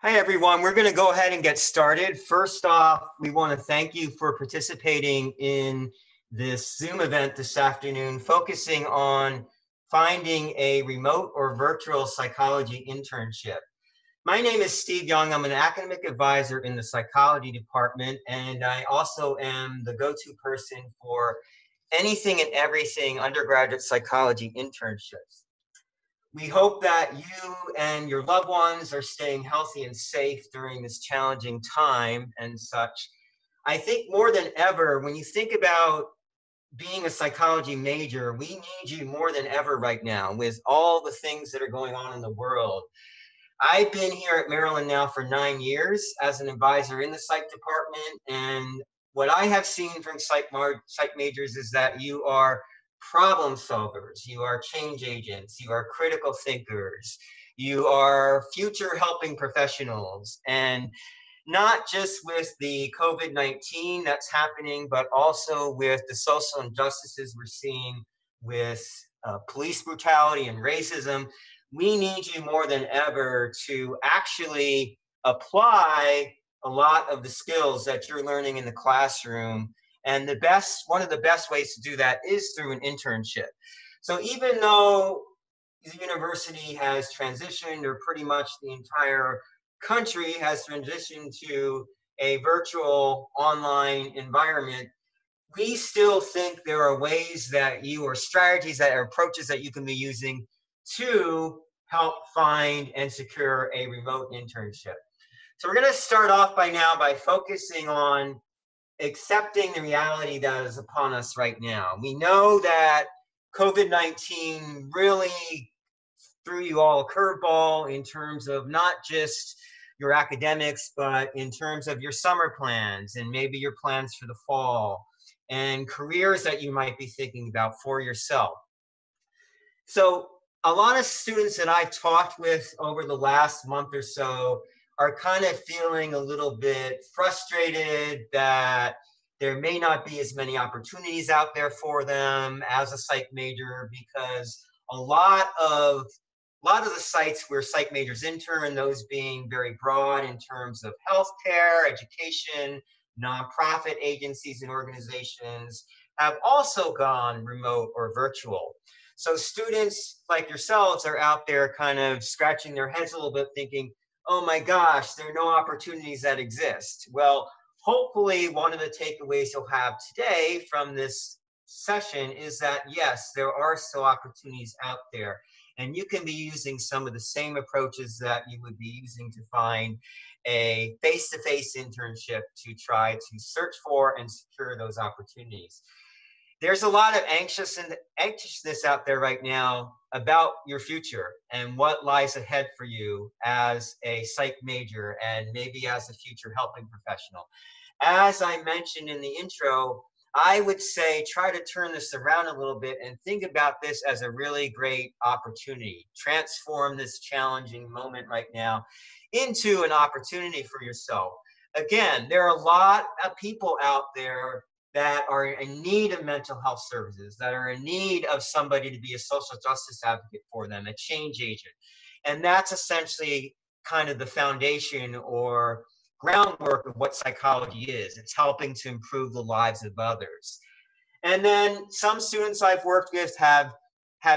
Hi, everyone. We're going to go ahead and get started. First off, we want to thank you for participating in this Zoom event this afternoon, focusing on finding a remote or virtual psychology internship. My name is Steve Young. I'm an academic advisor in the psychology department, and I also am the go-to person for anything and everything undergraduate psychology internships. We hope that you and your loved ones are staying healthy and safe during this challenging time and such. I think more than ever, when you think about being a psychology major, we need you more than ever right now with all the things that are going on in the world. I've been here at Maryland now for 9 years as an advisor in the psych department, and what I have seen from psych majors is that you are problem solvers, you are change agents, you are critical thinkers, you are future helping professionals, and not just with the COVID-19 that's happening, but also with the social injustices we're seeing with police brutality and racism. We need you more than ever to actually apply a lot of the skills that you're learning in the classroom. And one of the best ways to do that is through an internship. So even though the university has transitioned, or pretty much the entire country has transitioned to a virtual online environment, we still think there are ways that or strategies that are approaches that you can be using to help find and secure a remote internship. So we're going to start off by focusing on accepting the reality that is upon us right now. We know that COVID-19 really threw you all a curveball in terms of not just your academics, but in terms of your summer plans and maybe your plans for the fall and careers that you might be thinking about for yourself. So a lot of students that I've talked with over the last month or so are kind of feeling a little bit frustrated that there may not be as many opportunities out there for them as a psych major, because a lot of the sites where psych majors intern, those being very broad in terms of healthcare, education, nonprofit agencies and organizations, have also gone remote or virtual. So students like yourselves are out there kind of scratching their heads a little bit thinking, oh my gosh, there are no opportunities that exist. Well, hopefully one of the takeaways you'll have today from this session is that yes, there are still opportunities out there, and you can be using some of the same approaches that you would be using to find a face-to-face internship to try to search for and secure those opportunities. There's a lot of anxiousness out there right now about your future and what lies ahead for you as a psych major and maybe as a future helping professional. As I mentioned in the intro, I would say try to turn this around a little bit and think about this as a really great opportunity. Transform this challenging moment right now into an opportunity for yourself. Again, there are a lot of people out there that are in need of mental health services, that are in need of somebody to be a social justice advocate for them, a change agent. And that's essentially kind of the foundation or groundwork of what psychology is. It's helping to improve the lives of others. And then some students I've worked with have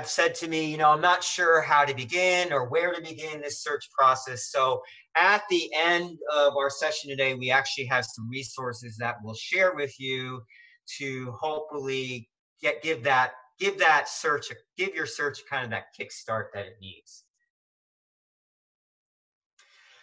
said to me, I'm not sure how to begin or where to begin this search process. So at the end of our session today, we actually have some resources that we'll share with you to hopefully give your search kind of that kickstart that it needs.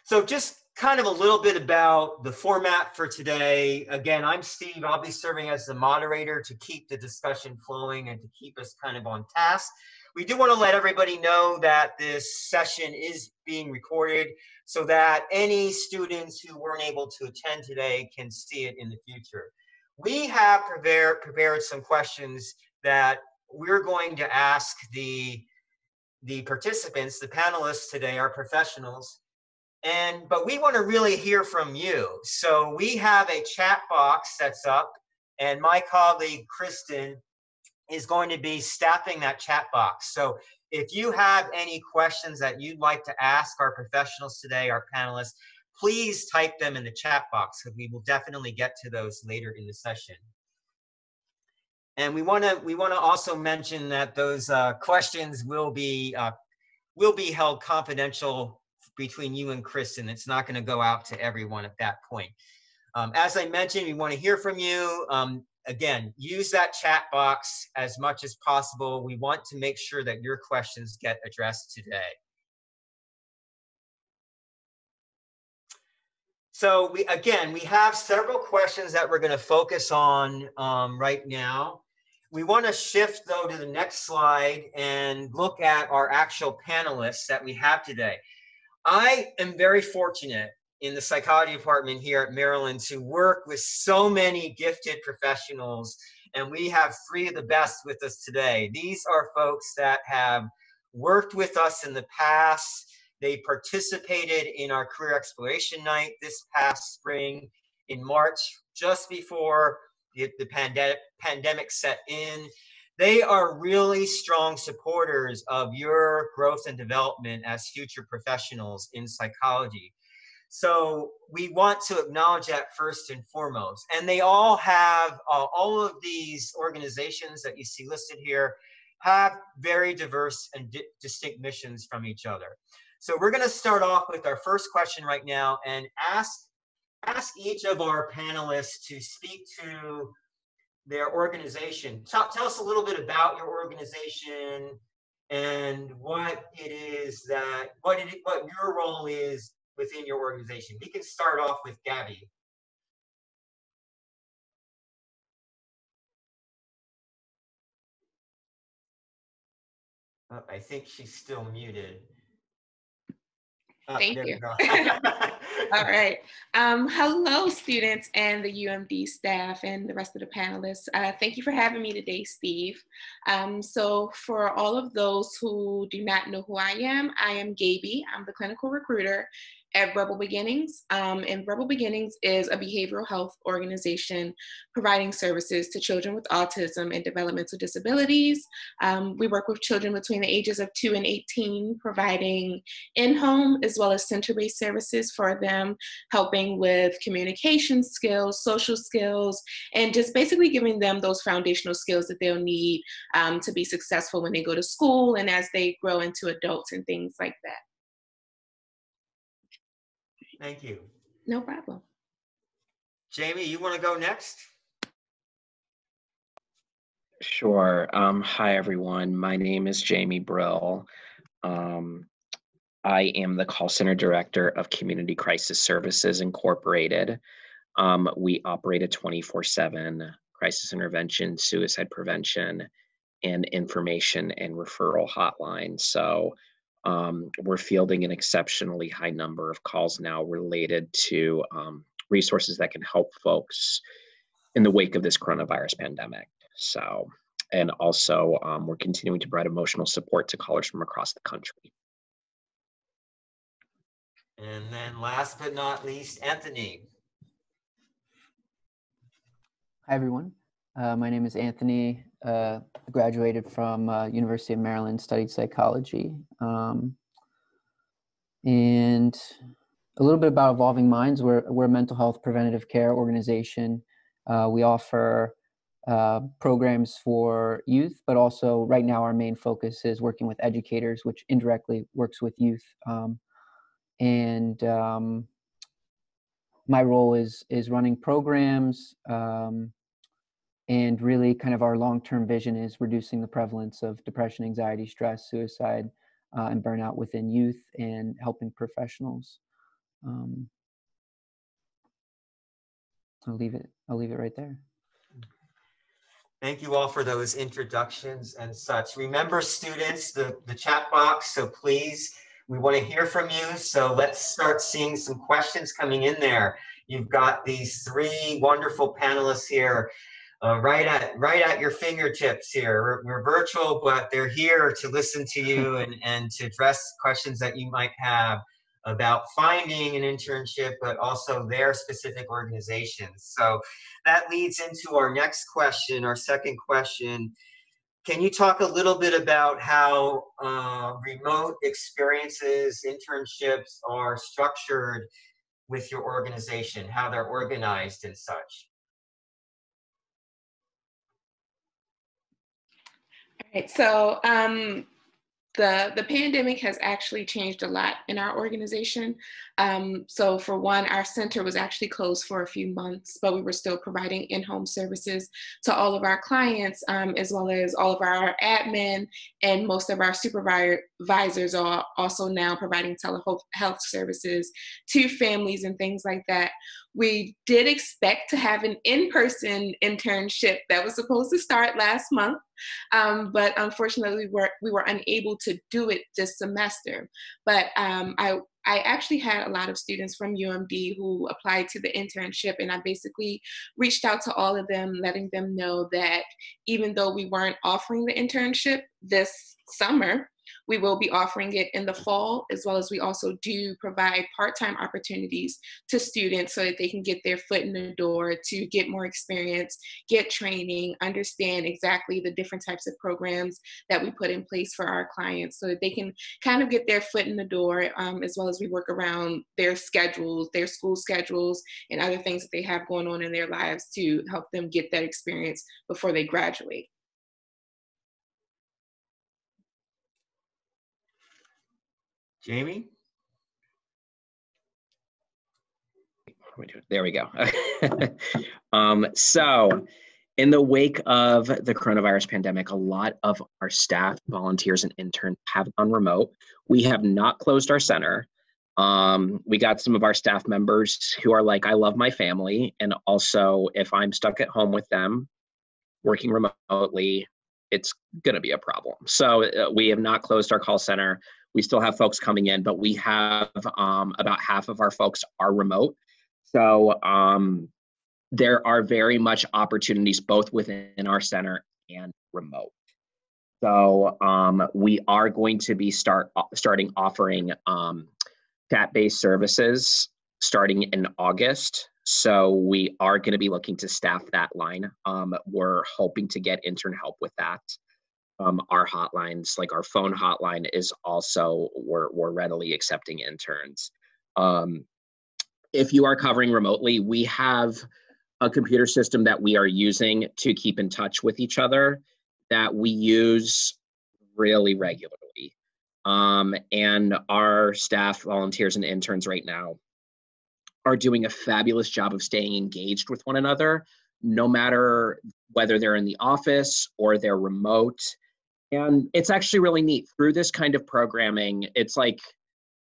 So just kind of a little bit about the format for today. Again, I'm Steve. I'll be serving as the moderator to keep the discussion flowing and to keep us kind of on task. We do want to let everybody know that this session is being recorded so that any students who weren't able to attend today can see it in the future. We have prepared some questions that we're going to ask the participants, the panelists today, our professionals. But we want to really hear from you. So we have a chat box that's up, and my colleague Kristen is going to be staffing that chat box. So if you have any questions that you'd like to ask our professionals today, our panelists, please type them in the chat box, because we will definitely get to those later in the session. And we want to also mention that those questions will be held confidential between you and Kristen. It's not going to go out to everyone at that point. As I mentioned, we want to hear from you. Again, use that chat box as much as possible. We want to make sure that your questions get addressed today. So we have several questions that we're going to focus on right now. We want to shift, though, to the next slide and look at our actual panelists that we have today. I am very fortunate in the psychology department here at Maryland to work with so many gifted professionals, and we have three of the best with us today. These are folks that have worked with us in the past. They participated in our career exploration night this past spring in March, just before the pandemic set in. They are really strong supporters of your growth and development as future professionals in psychology. So we want to acknowledge that first and foremost. And they all have, all of these organizations that you see listed here have very diverse and distinct missions from each other. So we're going to start off with our first question right now and ask each of our panelists to speak to their organization. Tell us a little bit about your organization and what it is that, what your role is within your organization. We can start off with Gabby. Oh, I think she's still muted. Thank you. All right. Hello, students and the UMD staff and the rest of the panelists. Thank you for having me today, Steve. So for all of those who do not know who I am Gaby. I'm the clinical recruiter at Rebel Beginnings. And Rebel Beginnings is a behavioral health organization providing services to children with autism and developmental disabilities. We work with children between the ages of 2 and 18, providing in-home as well as center-based services for them, helping with communication skills, social skills, and just basically giving them those foundational skills that they'll need to be successful when they go to school and as they grow into adults and things like that. Thank you. No problem. Jamie, you want to go next? Sure. Hi, everyone. My name is Jamie Brill. I am the call center director of Community Crisis Services Incorporated. We operate a 24/7 crisis intervention, suicide prevention, and information and referral hotline. So we're fielding an exceptionally high number of calls now related to resources that can help folks in the wake of this coronavirus pandemic. So, and also we're continuing to provide emotional support to callers from across the country. And then last but not least, Anthony. Hi, everyone. My name is Anthony. Graduated from University of Maryland, studied psychology. And a little bit about Evolving Minds. We're a mental health preventative care organization. We offer programs for youth, but also right now our main focus is working with educators, which indirectly works with youth. My role is running programs, and really kind of our long-term vision is reducing the prevalence of depression, anxiety, stress, suicide, and burnout within youth and helping professionals. I'll leave it right there. Thank you all for those introductions and such. Remember, students, the chat box, so please, we want to hear from you. So let's start seeing some questions coming in there. You've got these three wonderful panelists here. Right at your fingertips here. We're virtual, but they're here to listen to you and to address questions that you might have about finding an internship, but also their specific organizations. So that leads into our next question, our second question. can you talk a little bit about how remote experiences, internships are structured with your organization, how they're organized and such? All right, so the pandemic has actually changed a lot in our organization. So for one, our center was actually closed for a few months, but we were still providing in-home services to all of our clients, as well as all of our admin, and most of our supervisors are also now providing telehealth services to families and things like that. We did expect to have an in-person internship that was supposed to start last month. But unfortunately, we were unable to do it this semester. But I actually had a lot of students from UMD who applied to the internship, and I basically reached out to all of them, letting them know that even though we weren't offering the internship this summer, we will be offering it in the fall, as well as we also do provide part-time opportunities to students so that they can get their foot in the door to get more experience, get training, understand exactly the different types of programs that we put in place for our clients so that they can kind of get their foot in the door, as well as we work around their schedules, their school schedules, and other things that they have going on in their lives to help them get that experience before they graduate. Jamie? There we go. So in the wake of the coronavirus pandemic, a lot of our staff, volunteers, and interns have gone remote. We have not closed our center. We got some of our staff members who are like, I love my family. And also, if I'm stuck at home with them, working remotely, it's going to be a problem. So we have not closed our call center. We still have folks coming in, but we have about half of our folks are remote. So there are very much opportunities both within our center and remote. So we are going to be starting offering chat-based services starting in August. So we are going to be looking to staff that line. We're hoping to get intern help with that. Our hotlines, like our phone hotline, is also, we're readily accepting interns. If you are covering remotely, we have a computer system that we are using to keep in touch with each other that we use really regularly. And our staff, volunteers, and interns right now are doing a fabulous job of staying engaged with one another, no matter whether they're in the office or they're remote. And it's actually really neat. Through this kind of programming, it's like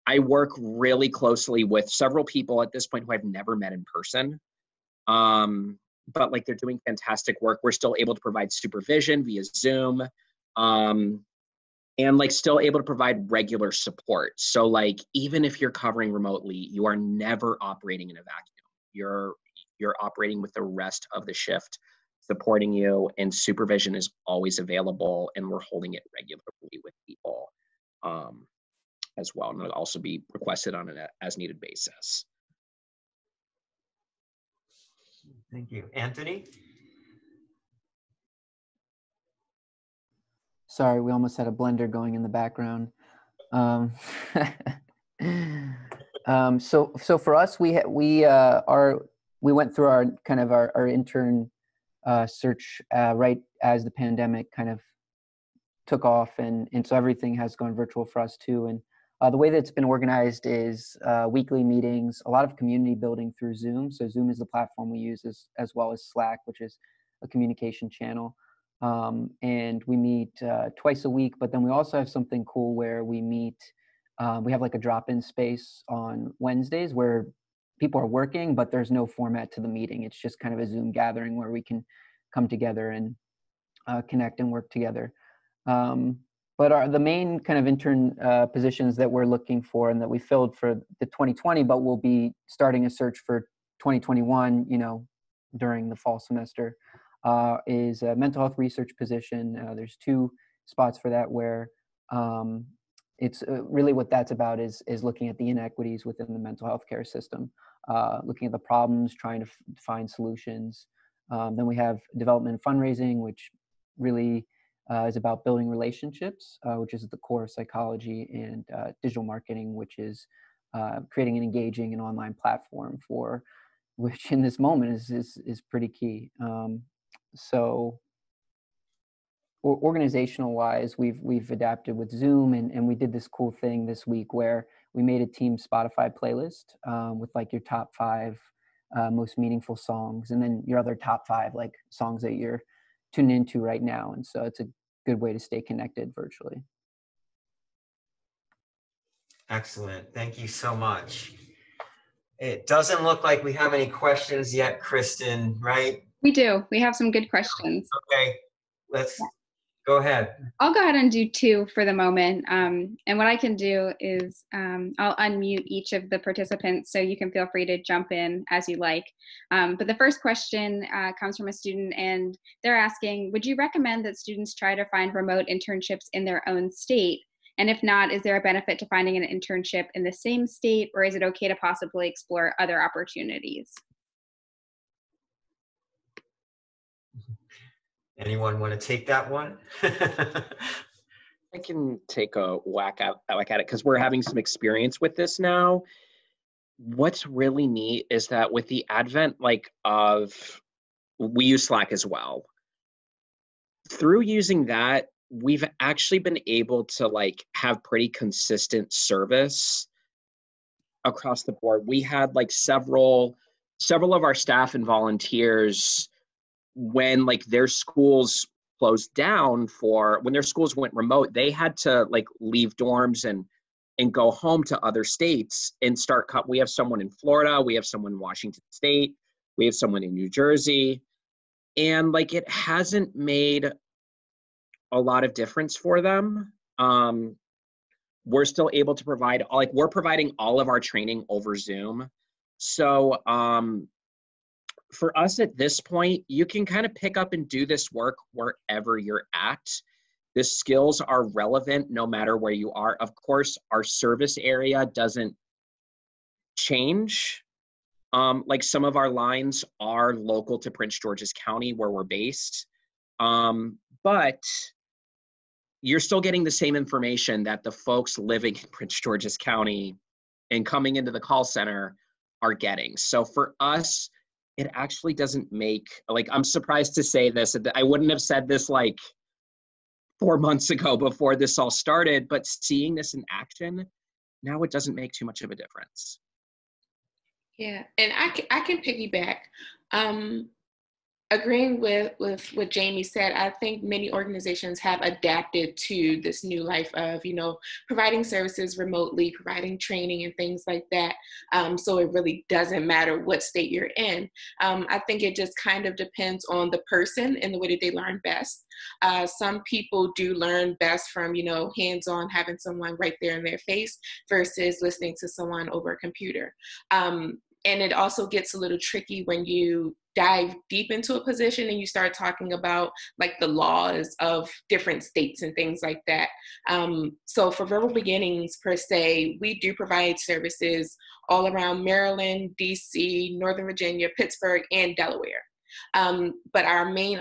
I work really closely with several people at this point who I've never met in person. But like they're doing fantastic work. We're still able to provide supervision via Zoom, and like still able to provide regular support. So like even if you're covering remotely, you are never operating in a vacuum. You're operating with the rest of the shift supporting you, and supervision is always available, and we're holding it regularly with people as well, and it'll also be requested on an as needed basis. Thank you. Anthony? Sorry, we almost had a blender going in the background. So for us, we went through our kind of our intern search right as the pandemic kind of took off, and so everything has gone virtual for us too. And the way that it's been organized is weekly meetings, a lot of community building through Zoom. So Zoom is the platform we use, as well as Slack, which is a communication channel. And we meet twice a week, but then we also have something cool where we meet, we have like a drop-in space on Wednesdays where people are working, but there's no format to the meeting. It's just kind of a Zoom gathering where we can come together and connect and work together. But the main kind of intern positions that we're looking for and that we filled for the 2020, but we'll be starting a search for 2021, during the fall semester, is a mental health research position. There's 2 spots for that where it's really what that's about is looking at the inequities within the mental health care system, looking at the problems, trying to find solutions. Then we have development and fundraising, which really is about building relationships, which is the core of psychology, and digital marketing, which is creating an engaging and online platform for, which in this moment is pretty key. So organizational wise, we've adapted with Zoom, and we did this cool thing this week where we made a team Spotify playlist with like your top 5 most meaningful songs, and then your other top 5 like songs that you're tuned into right now. And so it's a good way to stay connected virtually. Excellent. Thank you so much. It doesn't look like we have any questions yet, Kristen, right? We do. We have some good questions. Okay, let's go ahead. I'll go ahead and do 2 for the moment. And what I can do is I'll unmute each of the participants, so you can feel free to jump in as you like. But the first question comes from a student, and they're asking, would you recommend that students try to find remote internships in their own state? And if not, is there a benefit to finding an internship in the same state, or is it okay to possibly explore other opportunities? Anyone want to take that one? I can take a whack at it because we're having some experience with this now. What's really neat is that with the advent of, we use Slack as well. Through using that, we've actually been able to have pretty consistent service across the board. We had several of our staff and volunteers, when their schools closed down when their schools went remote, they had to leave dorms and go home to other states and we have someone in Florida, we have someone in Washington State, we have someone in New Jersey, and it hasn't made a lot of difference for them. We're still able to provide, we're providing all of our training over Zoom. So for us at this point, you can kind of pick up and do this work wherever you're at. The skills are relevant no matter where you are. Of course, our service area doesn't change. Some of our lines are local to Prince George's County where we're based. But you're still getting the same information that the folks living in Prince George's County and coming into the call center are getting. So for us, it actually doesn't make, I'm surprised to say this, I wouldn't have said this 4 months ago before this all started, but seeing this in action, now it doesn't make too much of a difference. Yeah, and I can piggyback. Agreeing with what Jamie said, I think many organizations have adapted to this new life of, providing services remotely, providing training and things like that. So it really doesn't matter what state you're in. I think it just kind of depends on the person and the way that they learn best. Some people do learn best from, hands-on, having someone right there in their face versus listening to someone over a computer. And it also gets a little tricky when you dive deep into a position and you start talking about the laws of different states and things like that. So for Verbal Beginnings per se, we do provide services all around Maryland, DC, Northern Virginia, Pittsburgh, and Delaware. But our main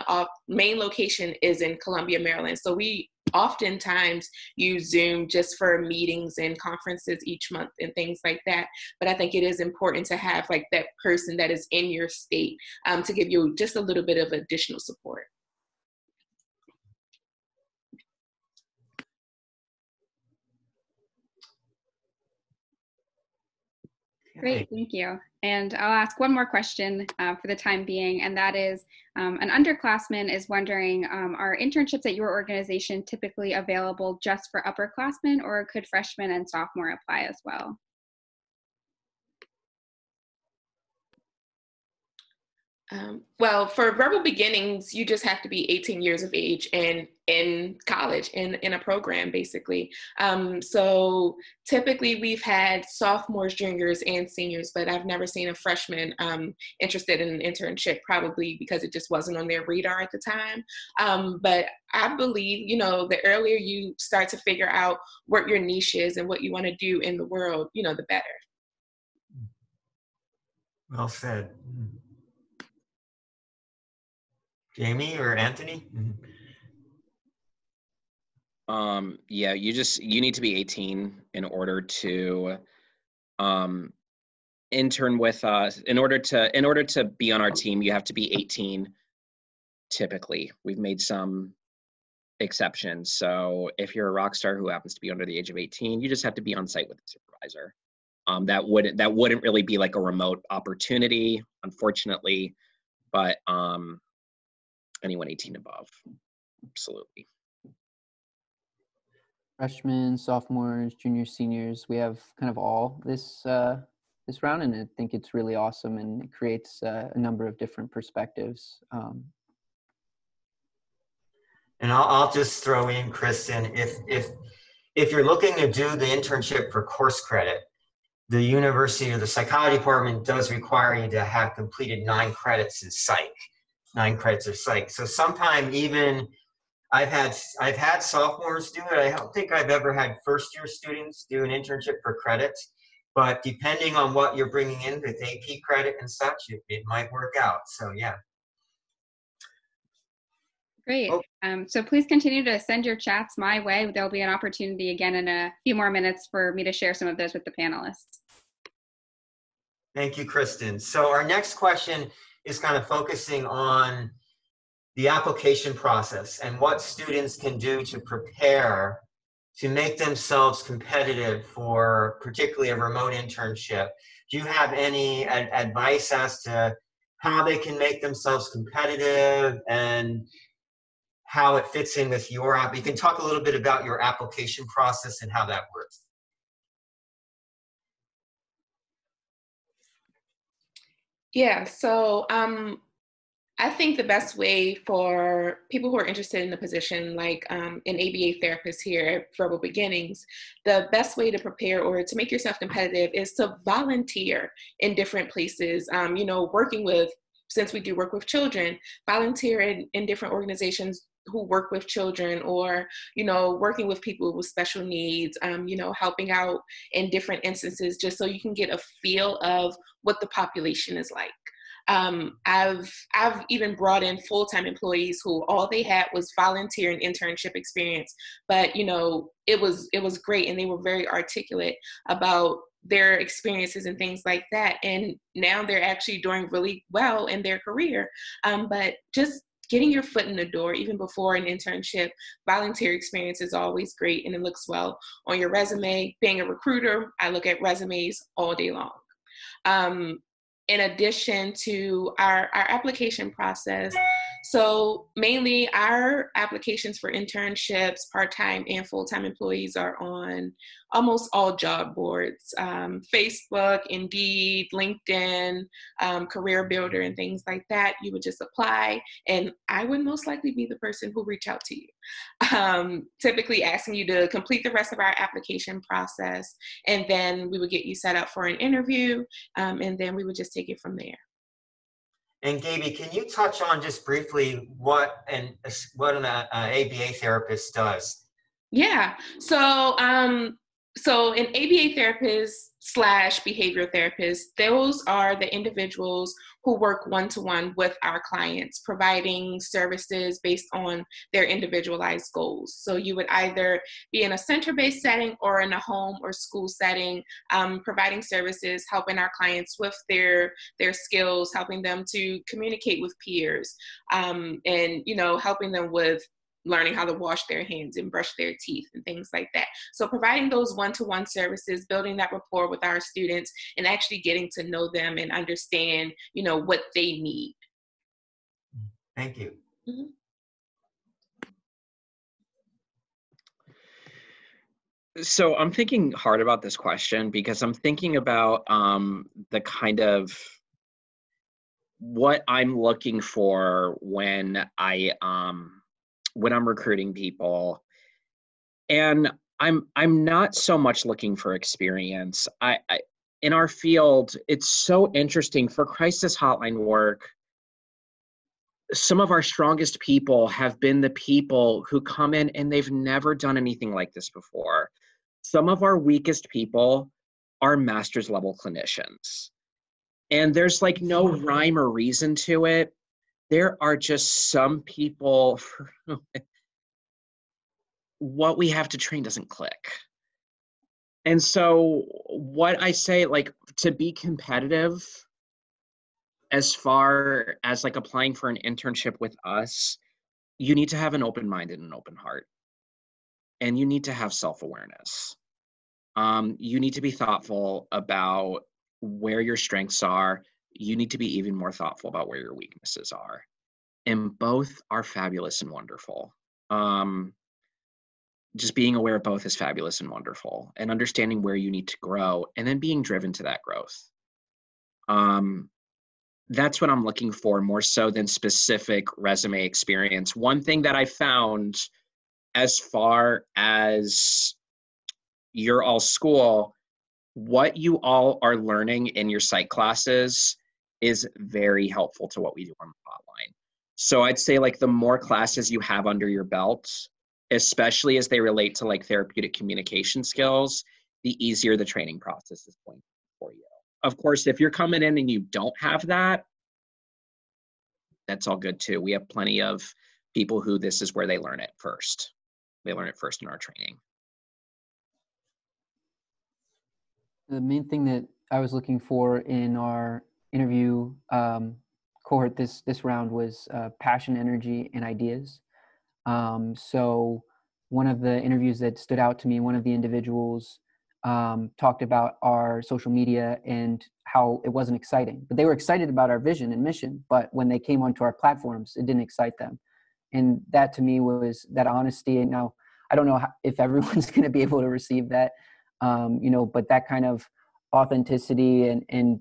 location is in Columbia, Maryland. So we oftentimes use Zoom just for meetings and conferences each month and things like that. But I think it is important to have that person that is in your state to give you just a little bit of additional support. Great, thank you. And I'll ask one more question for the time being, and that is, an underclassman is wondering, are internships at your organization typically available just for upperclassmen, or could freshmen and sophomore apply as well? Well, for Verbal Beginnings, you just have to be 18 years of age and in college, in a program, basically. So typically we've had sophomores, juniors, and seniors, but I've never seen a freshman interested in an internship, probably because it just wasn't on their radar at the time. But I believe, the earlier you start to figure out what your niche is and what you want to do in the world, the better. Well said. Jamie or Anthony? Yeah, you need to be 18 in order to intern with us. In order to be on our team, you have to be 18 typically. We've made some exceptions. So if you're a rock star who happens to be under the age of 18, you just have to be on site with the supervisor. That wouldn't really be like a remote opportunity, unfortunately, but anyone 18 above, absolutely. Freshmen, sophomores, juniors, seniors, we have kind of all this round, and I think it's really awesome, and it creates a number of different perspectives. And I'll just throw in, Kristen, if you're looking to do the internship for course credit, the university or the psychology department does require you to have completed 9 credits in psych, 9 credits of psych. So sometime even I've had sophomores do it. I don't think I've ever had first-year students do an internship for credits, but depending on what you're bringing in with AP credit and such, it might work out. So yeah. Great. So please continue to send your chats my way. There'll be an opportunity again in a few more minutes for me to share some of those with the panelists. Thank you, Kristen. So our next question is kind of focusing on the application process and what students can do to prepare to make themselves competitive for particularly a remote internship. Do you have any advice as to how they can make themselves competitive and how it fits in with your app? You can talk a little bit about your application process and how that works. Yeah, so I think the best way for people who are interested in a position like an ABA therapist here at Verbal Beginnings, the best way to prepare or to make yourself competitive is to volunteer in different places. You know, since we do work with children, volunteer in different organizations who work with children, or, you know, working with people with special needs, you know, helping out in different instances, just so you can get a feel of what the population is like. I've even brought in full-time employees who all they had was volunteer and internship experience, but you know, it was great, and they were very articulate about their experiences and things like that, and now they're actually doing really well in their career. But just getting your foot in the door, even before an internship, volunteer experience is always great, and it looks well on your resume. Being a recruiter, I look at resumes all day long. In addition to our application process, so mainly our applications for internships, part-time and full-time employees are on almost all job boards, Facebook, Indeed, LinkedIn, Career Builder, and things like that. You would just apply, and I would most likely be the person who reach out to you, typically asking you to complete the rest of our application process, and then we would get you set up for an interview, and then we would just take it from there. And Gaby, can you touch on just briefly what an ABA therapist does? Yeah, so an ABA therapist / behavior therapist, those are the individuals who work one-to-one with our clients, providing services based on their individualized goals. So you would either be in a center-based setting or in a home or school setting, providing services, helping our clients with their skills, helping them to communicate with peers, and, you know, helping them with learning how to wash their hands and brush their teeth and things like that. So providing those one-to-one services, building that rapport with our students, and actually getting to know them and understand, you know, what they need. Thank you. Mm-hmm. So I'm thinking hard about this question, because I'm thinking about the kind of what I'm looking for when I'm recruiting people, and I'm not so much looking for experience. I in our field, it's so interesting for crisis hotline work. Some of our strongest people have been the people who come in and they've never done anything like this before. Some of our weakest people are master's level clinicians, and there's like no rhyme or reason to it. There are just some people what we have to train doesn't click. And so what I say, like, to be competitive as far as like applying for an internship with us, you need to have an open mind and an open heart. And you need to have self-awareness. You need to be thoughtful about where your strengths are. You need to be even more thoughtful about where your weaknesses are. And both are fabulous and wonderful. Just being aware of both is fabulous and wonderful, and understanding where you need to grow and then being driven to that growth. That's what I'm looking for more so than specific resume experience. One thing that I found as far as your all school, what you all are learning in your psych classes is very helpful to what we do on the hotline. So I'd say like the more classes you have under your belt, especially as they relate to like therapeutic communication skills, the easier the training process is going to be for you. Of course, if you're coming in and you don't have that, that's all good too. We have plenty of people who this is where they learn it first. They learn it first in our training. The main thing that I was looking for in our interview cohort this round was passion, energy, and ideas. So one of the interviews that stood out to me, one of the individuals talked about our social media and how it wasn't exciting, but they were excited about our vision and mission. But when they came onto our platforms, it didn't excite them. And that to me was that honesty. And now I don't know if everyone's going to be able to receive that, but that kind of authenticity and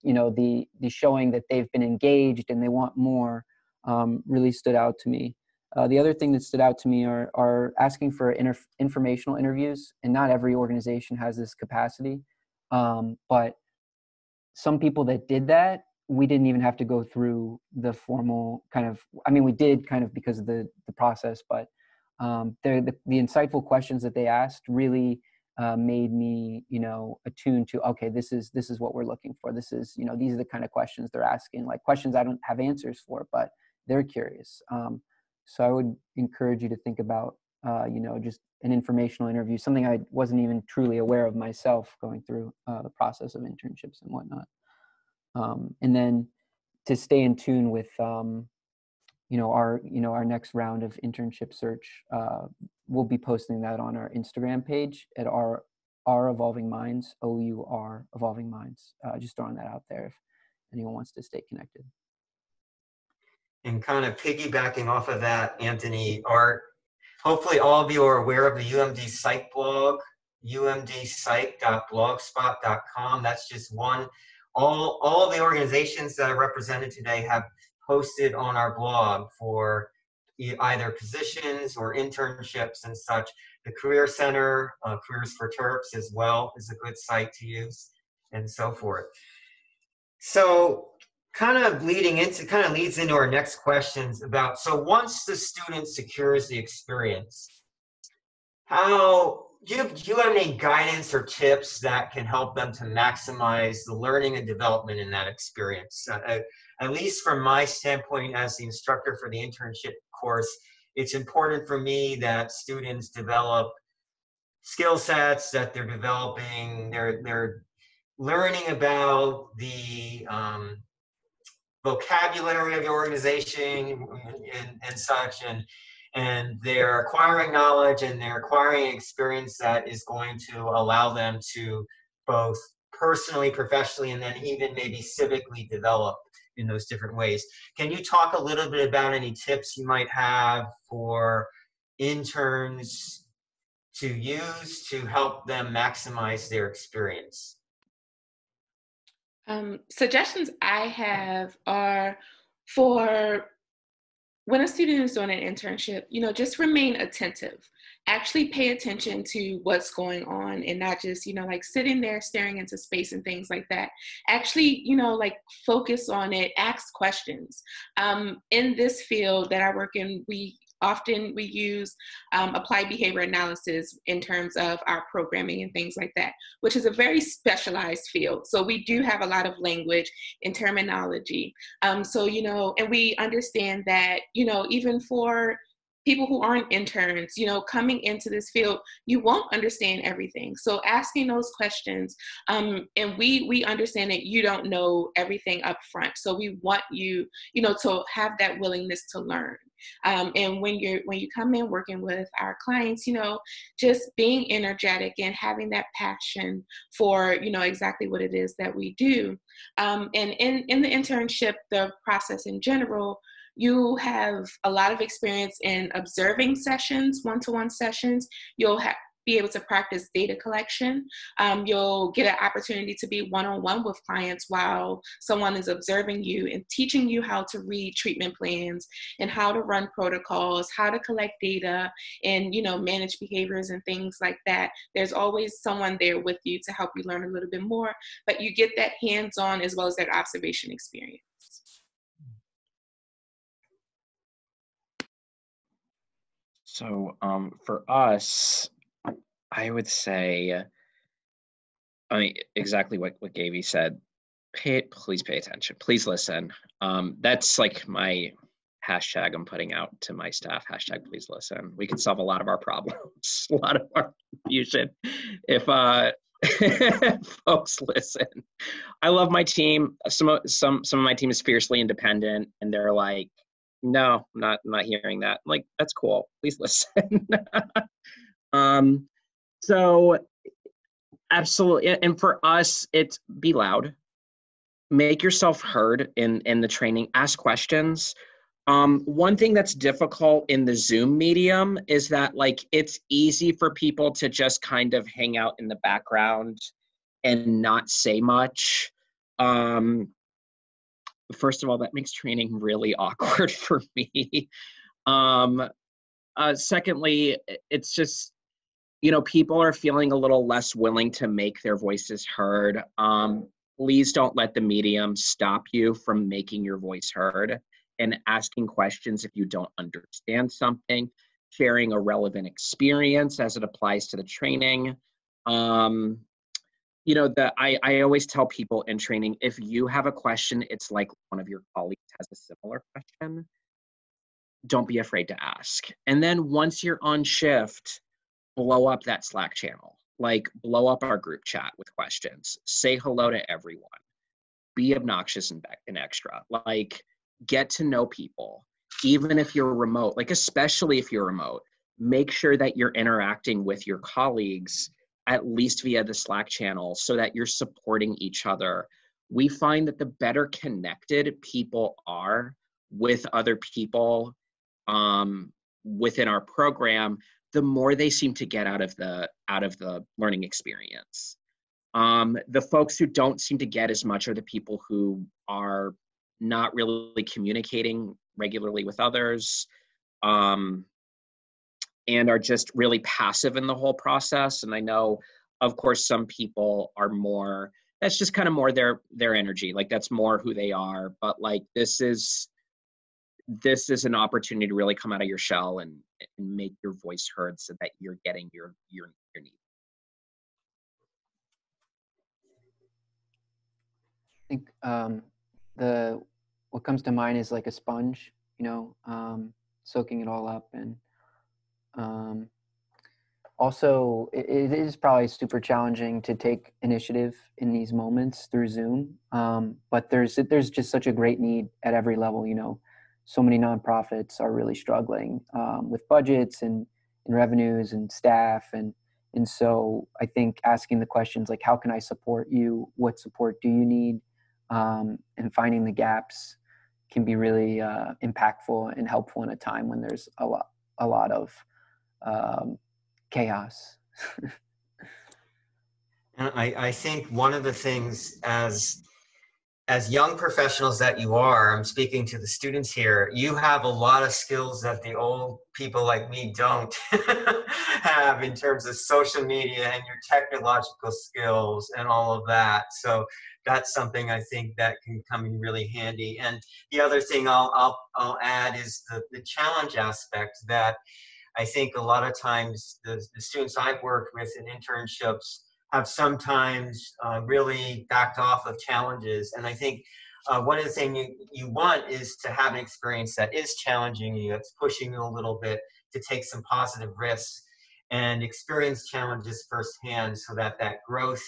the showing that they've been engaged and they want more really stood out to me. The other thing that stood out to me are asking for informational interviews, and not every organization has this capacity. But some people that did that, we didn't even have to go through the formal kind of, we did kind of because of the process, but the insightful questions that they asked really made me, attuned to, okay, this is what we're looking for. This is, these are the kind of questions they're asking, like questions I don't have answers for, but they're curious. So I would encourage you to think about, just an informational interview, something I wasn't even truly aware of myself going through the process of internships and whatnot. And then to stay in tune with, our next round of internship search. We'll be posting that on our Instagram page at our Evolving Minds, OUR Evolving Minds. Just throwing that out there if anyone wants to stay connected. And kind of piggybacking off of that, Anthony, hopefully all of you are aware of the UMD Psych blog, umdpsych.blogspot.com. That's just one. All of the organizations that are represented today have posted on our blog for either positions or internships and such. The Career Center, Careers for Terps as well, is a good site to use, and so forth. So kind of leads into our next questions about, so once the student secures the experience, do you have any guidance or tips that can help them to maximize the learning and development in that experience? At least from my standpoint as the instructor for the internship course, it's important for me that students develop skill sets, that they're developing, they're learning about the vocabulary of the organization and such, and they're acquiring knowledge and they're acquiring experience that is going to allow them to both personally, professionally, and then even maybe civically develop in those different ways. Can you talk a little bit about any tips you might have for interns to use to help them maximize their experience? Suggestions I have are for when a student is doing an internship, just remain attentive. Actually pay attention to what's going on and not just, like sitting there staring into space and things like that. Actually, like focus on it, ask questions. In this field that I work in, we use applied behavior analysis in terms of our programming and things like that, which is a very specialized field. So we do have a lot of language and terminology. And we understand that, even for people who aren't interns, you know, coming into this field, you won't understand everything. So asking those questions, and we understand that you don't know everything up front. So we want you, you know, to have that willingness to learn. And when you come in working with our clients, you know, just being energetic and having that passion for, you know, exactly what it is that we do. And in the internship, the process in general, you have a lot of experience in observing sessions, one-to-one sessions. You'll be able to practice data collection. You'll get an opportunity to be one-on-one with clients while someone is observing you and teaching you how to read treatment plans and how to run protocols, how to collect data and, you know, manage behaviors and things like that. There's always someone there with you to help you learn a little bit more, but you get that hands-on as well as that observation experience. So for us, I would say, I mean, exactly what Gaby said. Please pay attention. Please listen. That's like my hashtag I'm putting out to my staff. Hashtag please listen. We can solve a lot of our problems, a lot of our confusion if folks listen. I love my team. Some of my team is fiercely independent, and they're like, no, I'm not hearing that. I'm like, that's cool. Please listen. So absolutely. And for us, it's be loud, make yourself heard in the training, ask questions. One thing that's difficult in the Zoom medium is that, like, it's easy for people to just kind of hang out in the background and not say much. First of all, that makes training really awkward for me. Secondly, it's just, you know, people are feeling a little less willing to make their voices heard. Please don't let the medium stop you from making your voice heard and asking questions if you don't understand something, sharing a relevant experience as it applies to the training. You know, I always tell people in training, if you have a question, it's like one of your colleagues has a similar question, don't be afraid to ask. And then once you're on shift, blow up that Slack channel, like blow up our group chat with questions, say hello to everyone, be obnoxious and extra, like get to know people, even if you're remote, like especially if you're remote, make sure that you're interacting with your colleagues at least via the Slack channel so that you're supporting each other. We find that the better connected people are with other people within our program, the more they seem to get out of the learning experience. The folks who don't seem to get as much are the people who are not really communicating regularly with others, and are just really passive in the whole process. And I know, of course, some people are more, that's just kind of more their energy, like that's more who they are. But like this is an opportunity to really come out of your shell and make your voice heard so that you're getting your need. I think what comes to mind is like a sponge, you know, soaking it all up. And also it is probably super challenging to take initiative in these moments through Zoom. But there's just such a great need at every level, you know. So many nonprofits are really struggling with budgets and revenues and staff. And so I think asking the questions like, how can I support you? What support do you need? And finding the gaps can be really impactful and helpful in a time when there's a lot of chaos. And I think one of the things as young professionals that you are, I'm speaking to the students here, you have a lot of skills that the old people like me don't have in terms of social media and your technological skills and all of that. So that's something I think that can come in really handy. And the other thing I'll add is the challenge aspect that I think a lot of times the students I've worked with in internships have sometimes really backed off of challenges. And I think one of the things you want is to have an experience that is challenging you, that's pushing you a little bit, to take some positive risks and experience challenges firsthand so that that growth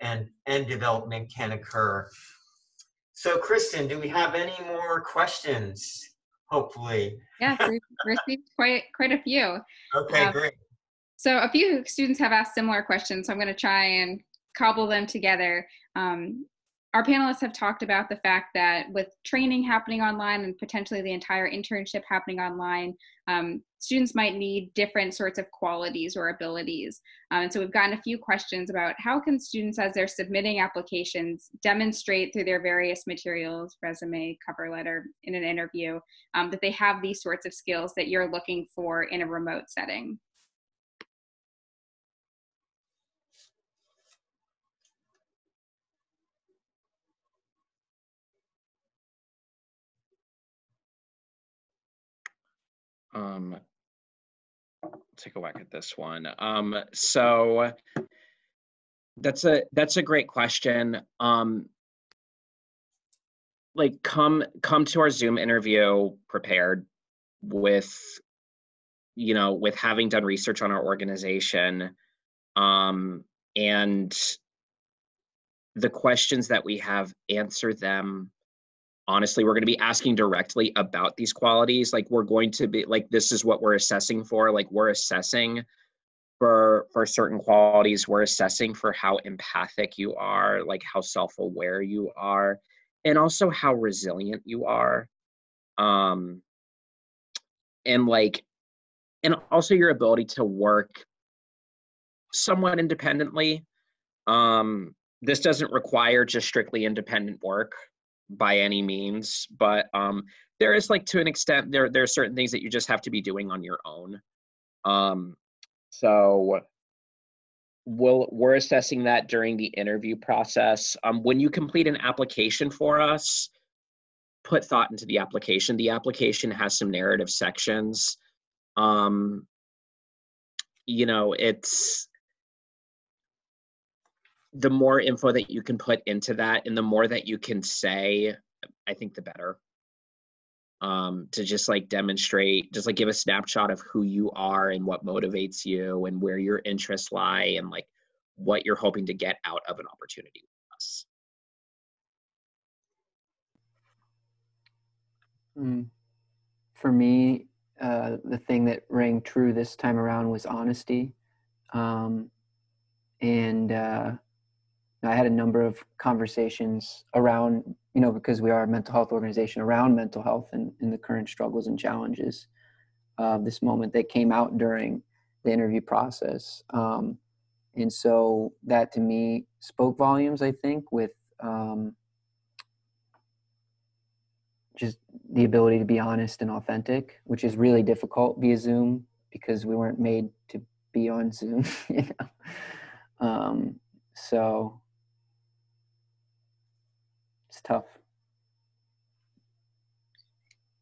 and development can occur. So Kristen, do we have any more questions? Hopefully. Yes, we've received quite a few. Okay, great. So a few students have asked similar questions, so I'm going to try and cobble them together. Our panelists have talked about the fact that with training happening online and potentially the entire internship happening online, students might need different sorts of qualities or abilities. And so we've gotten a few questions about how can students, as they're submitting applications, demonstrate through their various materials, resume, cover letter, in an interview, that they have these sorts of skills that you're looking for in a remote setting. Take a whack at this one. So that's a great question. Like come to our Zoom interview prepared with, with having done research on our organization, and the questions that we have, answer them honestly. We're going to be asking directly about these qualities. Like we're going to be like, this is what we're assessing for. Like we're assessing for certain qualities. We're assessing for how empathic you are, like how self-aware you are, and also how resilient you are. And also your ability to work somewhat independently. This doesn't require just strictly independent work by any means, but there is, like, to an extent, there are certain things that you just have to be doing on your own. So we're assessing that during the interview process. When you complete an application for us, put thought into the application. The application has some narrative sections. It's the more info that you can put into that and the more that you can say, I think the better. To just like demonstrate, just like give a snapshot of who you are and what motivates you and where your interests lie and like what you're hoping to get out of an opportunity with us. For me, the thing that rang true this time around was honesty. I had a number of conversations around, because we are a mental health organization, around mental health and the current struggles and challenges of this moment that came out during the interview process. And so that to me spoke volumes, I think, with just the ability to be honest and authentic, which is really difficult via Zoom because we weren't made to be on Zoom, So it's tough.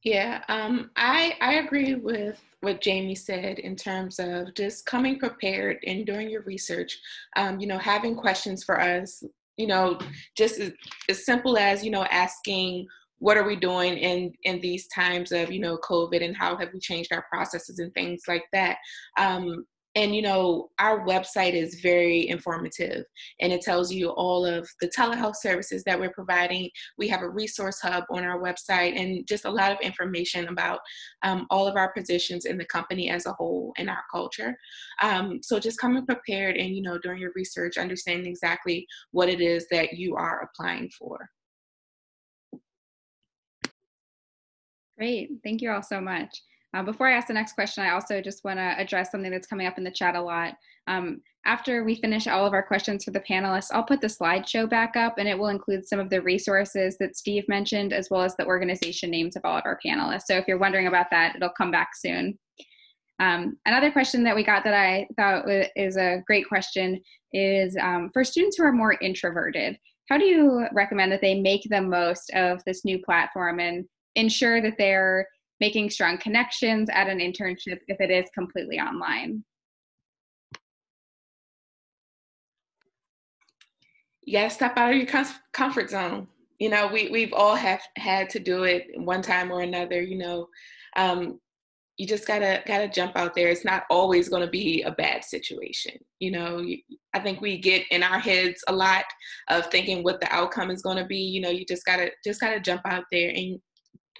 Yeah, I agree with what Jamie said in terms of just coming prepared and doing your research, having questions for us, just as simple as, asking, what are we doing in these times of, COVID, and how have we changed our processes and things like that. And, our website is very informative, and it tells you all of the telehealth services that we're providing. We have a resource hub on our website and just a lot of information about all of our positions in the company as a whole and our culture. So just coming prepared and, doing your research, understanding exactly what it is that you are applying for. Great. Thank you all so much. Before I ask the next question, I also just want to address something that's coming up in the chat a lot. After we finish all of our questions for the panelists, I'll put the slideshow back up, and it will include some of the resources that Steve mentioned, as well as the organization names of all of our panelists. So if you're wondering about that, it'll come back soon. Another question that we got that I thought is a great question is for students who are more introverted, how do you recommend that they make the most of this new platform and ensure that they're making strong connections at an internship if it is completely online? You gotta step out of your comfort zone. We've all had to do it one time or another. you just gotta jump out there. It's not always going to be a bad situation. I think we get in our heads a lot of thinking what the outcome is going to be. You just gotta jump out there, and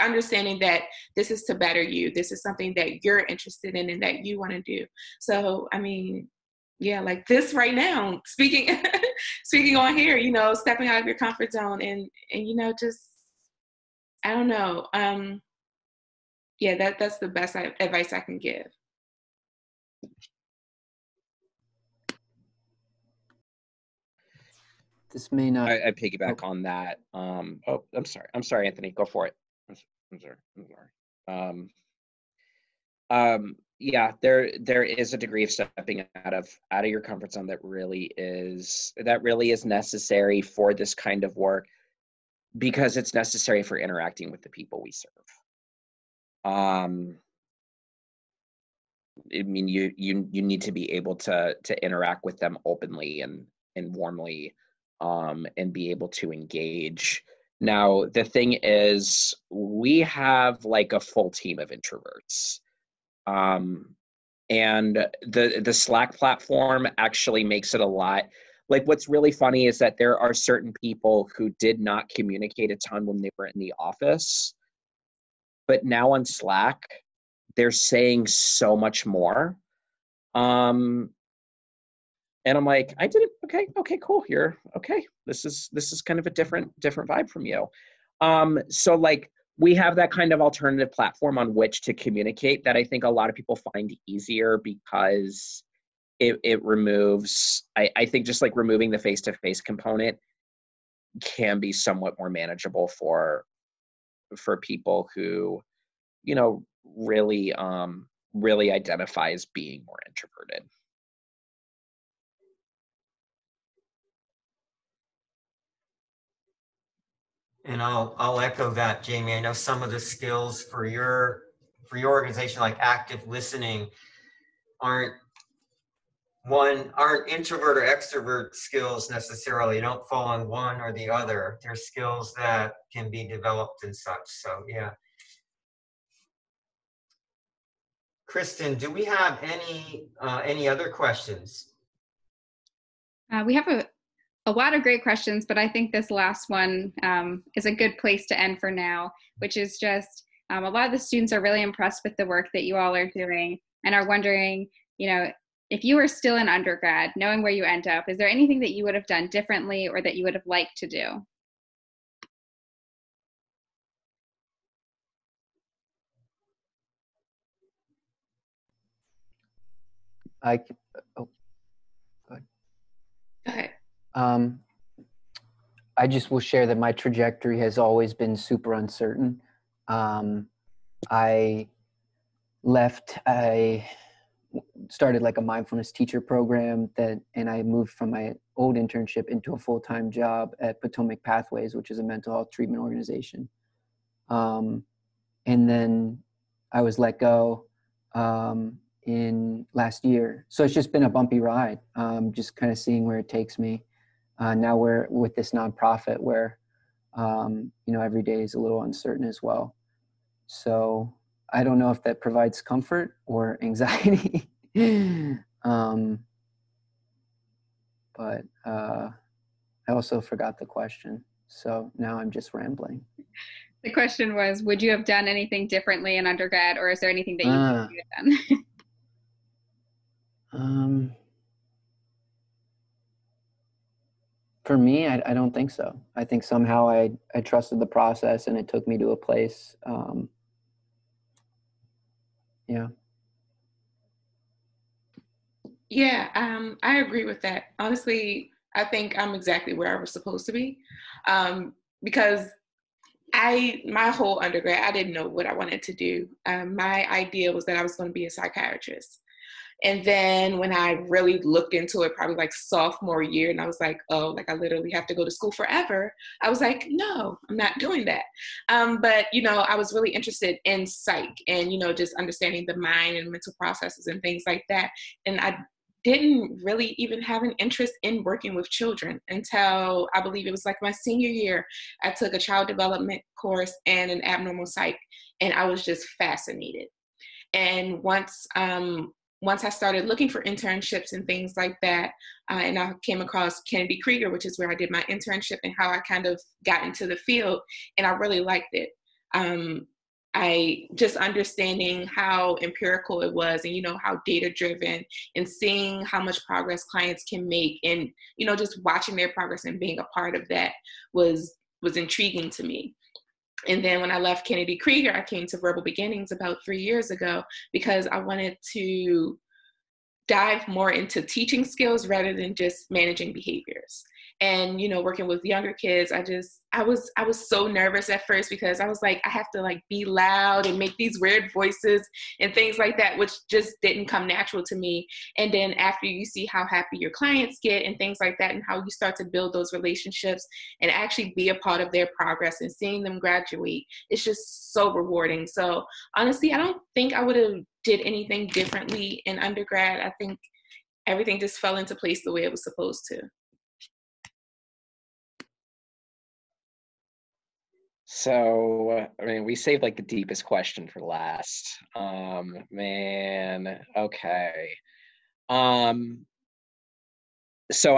understanding that this is to better you. This is something that you're interested in and that you want to do. So, I mean, yeah, like this right now, speaking on here, stepping out of your comfort zone and just, I don't know. Yeah, that's the best advice I can give. This may not. I piggyback on that. Oh, I'm sorry, Anthony. Go for it. I'm sorry. Yeah, there is a degree of stepping out of your comfort zone that really is necessary for this kind of work, because it's necessary for interacting with the people we serve. I mean, you need to be able to interact with them openly and warmly, and be able to engage. Now, the thing is, we have like a full team of introverts. And the Slack platform actually makes it a lot. Like, what's really funny is that there are certain people who did not communicate a ton when they were in the office, but now on Slack, they're saying so much more. And I'm like, I didn't, okay, cool. You're okay. This is kind of a different vibe from you. So like, we have that kind of alternative platform on which to communicate that I think a lot of people find easier, because it removes, I think just like removing the face-to-face component can be somewhat more manageable for people who, really identify as being more introverted. And I'll echo that, Jamie. I know some of the skills for your organization, like active listening, aren't introvert or extrovert skills necessarily. You don't fall on one or the other. They're skills that can be developed and such. So yeah. Kristen, do we have any other questions? We have a lot of great questions, but I think this last one is a good place to end for now, which is just a lot of the students are really impressed with the work that you all are doing and are wondering, if you were still in undergrad, knowing where you end up, is there anything that you would have done differently or that you would have liked to do? Go ahead. I just will share that my trajectory has always been super uncertain. I started like a mindfulness teacher program and I moved from my old internship into a full-time job at Potomac Pathways, which is a mental health treatment organization. And then I was let go in last year. So it's just been a bumpy ride, just kind of seeing where it takes me. Now we're with this nonprofit where, every day is a little uncertain as well. So I don't know if that provides comfort or anxiety. But I also forgot the question. So now I'm just rambling. The question was, would you have done anything differently in undergrad, or is there anything that you would have done? For me, I don't think so. I think somehow I trusted the process and it took me to a place. Yeah. Yeah, I agree with that. Honestly, I think I'm exactly where I was supposed to be, because my whole undergrad, I didn't know what I wanted to do. My idea was that I was going to be a psychiatrist. And then when I really looked into it, probably like sophomore year, and I was like, oh, like I literally have to go to school forever. I was like, no, I'm not doing that. But, I was really interested in psych and, just understanding the mind and mental processes and things like that. And I didn't really even have an interest in working with children until I believe it was like my senior year. I took a child development course and an abnormal psych, and I was just fascinated. And once I started looking for internships and things like that, and I came across Kennedy Krieger, which is where I did my internship and how I kind of got into the field, and I really liked it. I just understanding how empirical it was, and, you know, how data driven, and seeing how much progress clients can make, and, you know, just watching their progress and being a part of that was intriguing to me. And then when I left Kennedy Krieger, I came to Verbal Beginnings about 3 years ago because I wanted to dive more into teaching skills rather than just managing behaviors. And, you know, working with younger kids, I was so nervous at first because I was like, I have to like be loud and make these weird voices and things like that, which just didn't come natural to me. And then after you see how happy your clients get and things like that, and how you start to build those relationships and actually be a part of their progress and seeing them graduate, it's just so rewarding. So honestly, I don't think I would have did anything differently in undergrad. I think everything just fell into place the way it was supposed to. So, I mean, we saved like the deepest question for last. Man, okay. So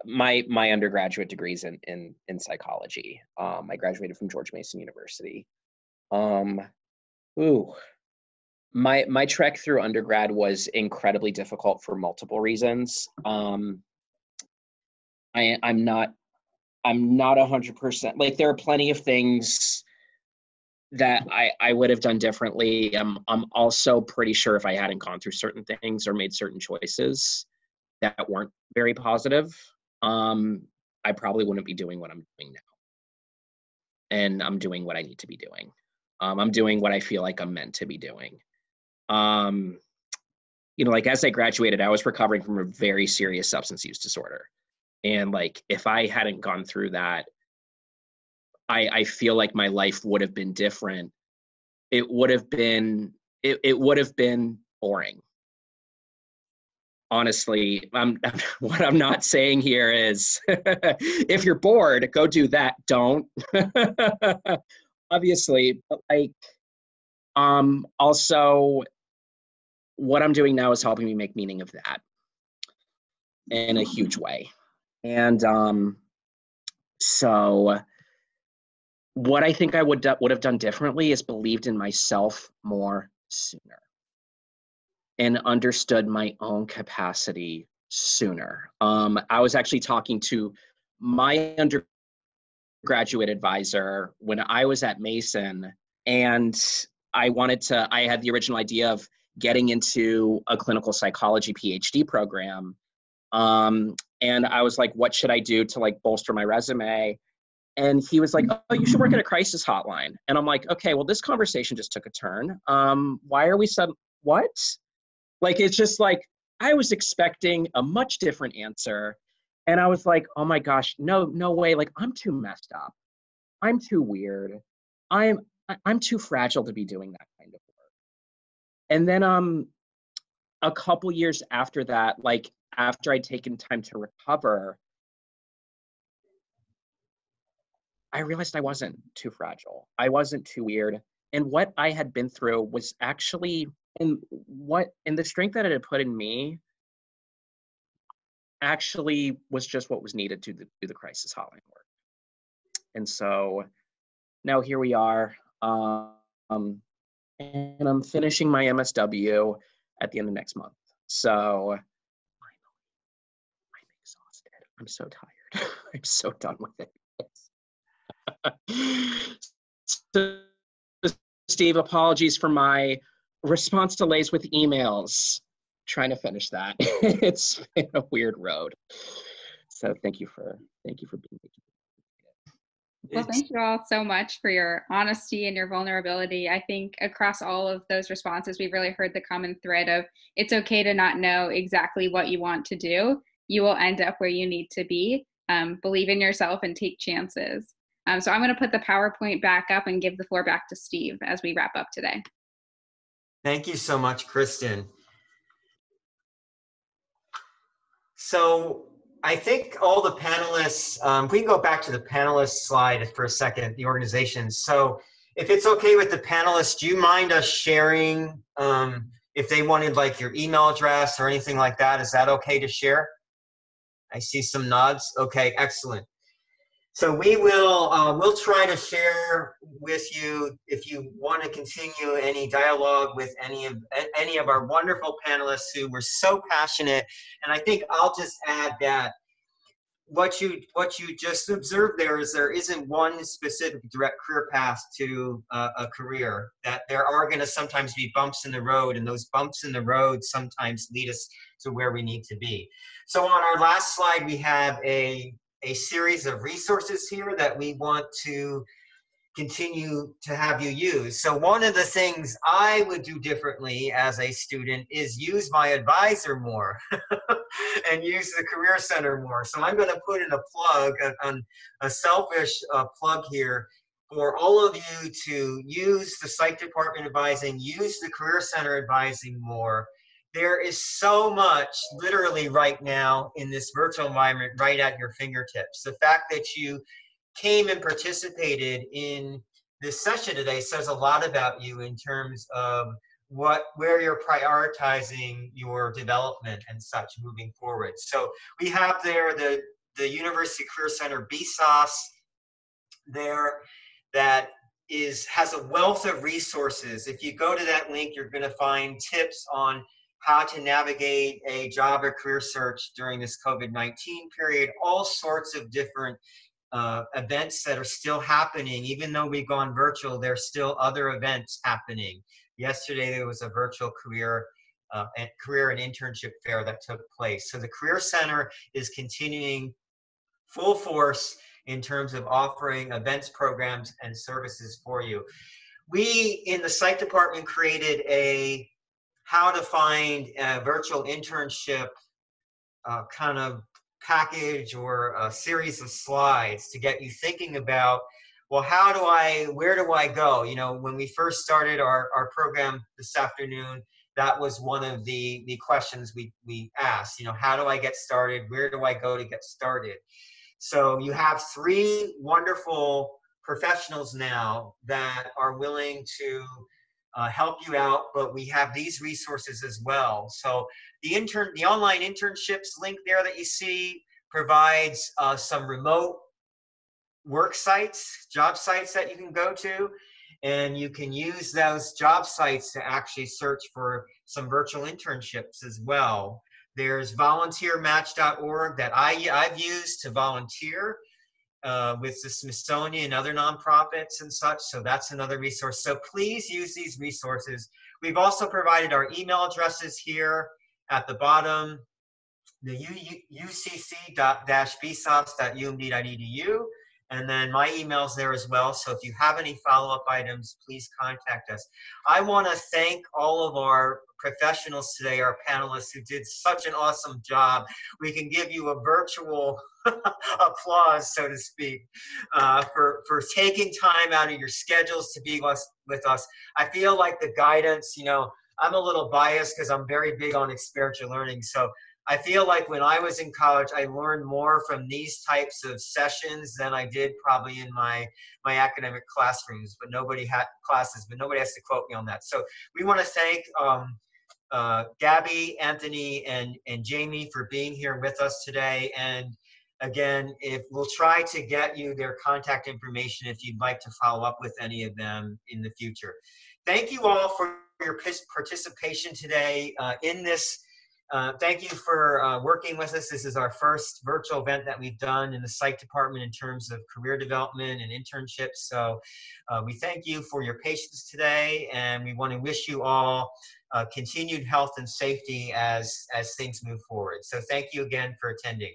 my undergraduate degree's in psychology. I graduated from George Mason University. My trek through undergrad was incredibly difficult for multiple reasons. I'm not 100%, like, there are plenty of things that I would have done differently. I'm also pretty sure if I hadn't gone through certain things or made certain choices that weren't very positive, I probably wouldn't be doing what I'm doing now. And I'm doing what I need to be doing. I'm doing what I feel like I'm meant to be doing. You know, like, as I graduated, I was recovering from a very serious substance use disorder. And like, if I hadn't gone through that, I feel like my life would have been different. It would have been boring. Honestly, what I'm not saying here is, if you're bored, go do that. Don't. Obviously, but like, also, what I'm doing now is helping me make meaning of that in a huge way. And so what I think I would have done differently is believed in myself more sooner and understood my own capacity sooner. I was actually talking to my undergraduate advisor when I was at Mason, and I had the original idea of getting into a clinical psychology PhD program. And I was like, what should I do to like bolster my resume? And he was like, oh, you should work at a crisis hotline. And I'm like, okay, well, this conversation just took a turn. Why are we what? Like, it's just like, I was expecting a much different answer. And I was like, oh my gosh, no way. Like, I'm too messed up. I'm too weird. I'm too fragile to be doing that kind of work. And then a couple years after that, like, after I'd taken time to recover, I realized I wasn't too fragile. I wasn't too weird. And what I had been through was actually, and the strength that it had put in me actually was just what was needed to do the crisis hotline work. And so now here we are. And I'm finishing my MSW at the end of next month. So I'm exhausted. I'm so tired. I'm so done with it. So, Steve, apologies for my response delays with emails. Trying to finish that. It's been a weird road. So thank you for being here. Well, thank you all so much for your honesty and your vulnerability. I think across all of those responses, we've really heard the common thread of it's okay to not know exactly what you want to do. You will end up where you need to be. Believe in yourself and take chances. So I'm going to put the PowerPoint back up and give the floor back to Steve as we wrap up today. Thank you so much, Kristen. So I think all the panelists, if we can go back to the panelist slide for a second, the organizations. So If it's okay with the panelists, do you mind us sharing if they wanted like your email address or anything like that? Is that okay to share? I see some nods. Okay, excellent. So we will we'll try to share with you if you want to continue any dialogue with any of our wonderful panelists who were so passionate. And I think I'll just add that what you just observed there is there isn't one specific direct career path to a career, that there are going to sometimes be bumps in the road, and those bumps in the road sometimes lead us to where we need to be. So on our last slide, we have a series of resources here that we want to continue to have you use. So one of the things I would do differently as a student is use my advisor more and use the Career Center more. So I'm going to put in a plug, a selfish plug here for all of you to use the Psych Department advising, use the Career Center advising more. There is so much literally right now in this virtual environment right at your fingertips. The fact that you came and participated in this session today says a lot about you in terms of where you're prioritizing your development and such moving forward. So we have there the University Career Center BSOS there that has a wealth of resources. If you go to that link, you're going to find tips on how to navigate a job or career search during this COVID-19 period, all sorts of different events that are still happening. Even though we've gone virtual, there's still other events happening. Yesterday, there was a virtual career and internship fair that took place. So the Career Center is continuing full force in terms of offering events, programs, and services for you. We in the Psych Department created a how to find a virtual internship kind of package or a series of slides to get you thinking about, well, where do I go? You know, when we first started our program this afternoon, that was one of the questions we asked, you know, how do I get started? Where do I go to get started? So you have 3 wonderful professionals now that are willing to help you out, but we have these resources as well. So the online internships link there that you see provides some remote work sites, job sites that you can go to, and you can use those job sites to actually search for some virtual internships as well. There's volunteermatch.org that I've used to volunteer with the Smithsonian and other nonprofits and such. So that's another resource. So please use these resources. We've also provided our email addresses here at the bottom, the ucc-bsos.umd.edu. And then my email's there as well. So if you have any follow-up items, please contact us. I want to thank all of our professionals today, our panelists who did such an awesome job. We can give you a virtual applause, so to speak, for taking time out of your schedules to be with us. I feel like the guidance, you know, I'm a little biased because I'm very big on experiential learning. So I feel like when I was in college, I learned more from these types of sessions than I did probably in my academic classrooms, but nobody has to quote me on that. So we want to thank Gabby, Anthony, and Jamie for being here with us today. And again, we'll try to get you their contact information if you'd like to follow up with any of them in the future. Thank you all for your participation today in this. Thank you for working with us. This is our first virtual event that we've done in the Psych Department in terms of career development and internships. So we thank you for your patience today, and we want to wish you all continued health and safety as things move forward. So thank you again for attending.